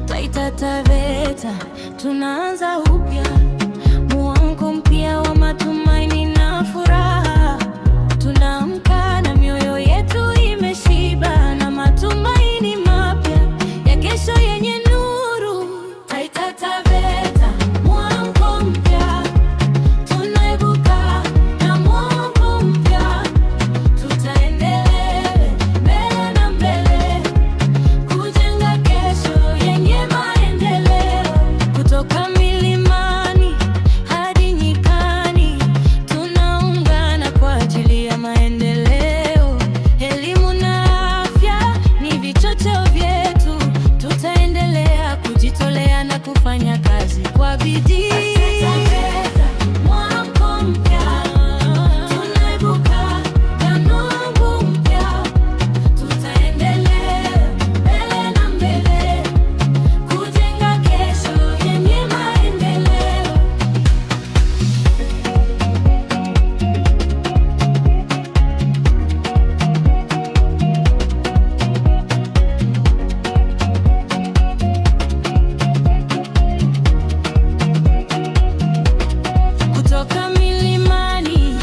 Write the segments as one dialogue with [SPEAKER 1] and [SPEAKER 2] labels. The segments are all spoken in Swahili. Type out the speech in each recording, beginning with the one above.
[SPEAKER 1] Taita Taveta, tunaanza upya, mwamko mpya wa matumaini na furaha. Tunaamka na mioyo yetu imeshiba na matumaini mapya ya kesho yenye nuru. Taita Taveta, mwamko mpya, tunaibuka na mwamko mpya. Tutaendelea mbele na mbele, kujenga kesho yenye maendeleo. Kutoka milimani hadi nyikani, tunaungana kwa ajili ya maendeleo. Elimu na afya ni vichocheo vyetu, tutaendelea kujitolea na kufanya kazi kwa bidii. Mwamko mpya, tunaibuka na nuru mpya. Tutaendelea mbele na mbele, kujenga kesho yenye maendeleo. Kutoka milimani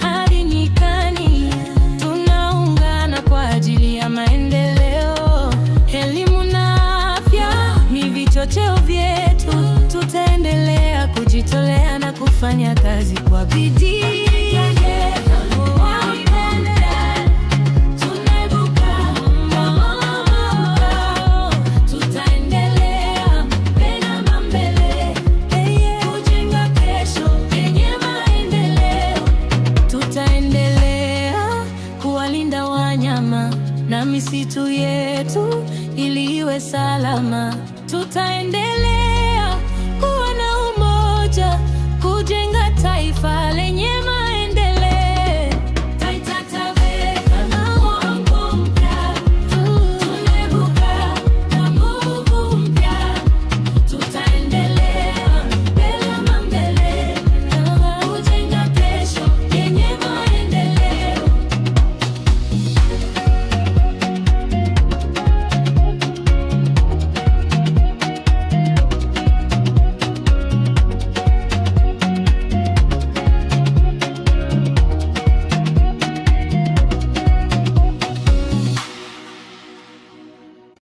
[SPEAKER 1] hadi nyikani, tunaungana kwa ajili ya maendeleo. Elimu na afya ni vichocheo vyetu, tutaendelea kujitolea na kufanya kazi kwa bidii. Tutaendelea mbele na mbele, kujenga kesho yenye maendeleo. Tutaendelea kuwalinda wanyama na misitu yetu ili iwe salama. Tutaendelea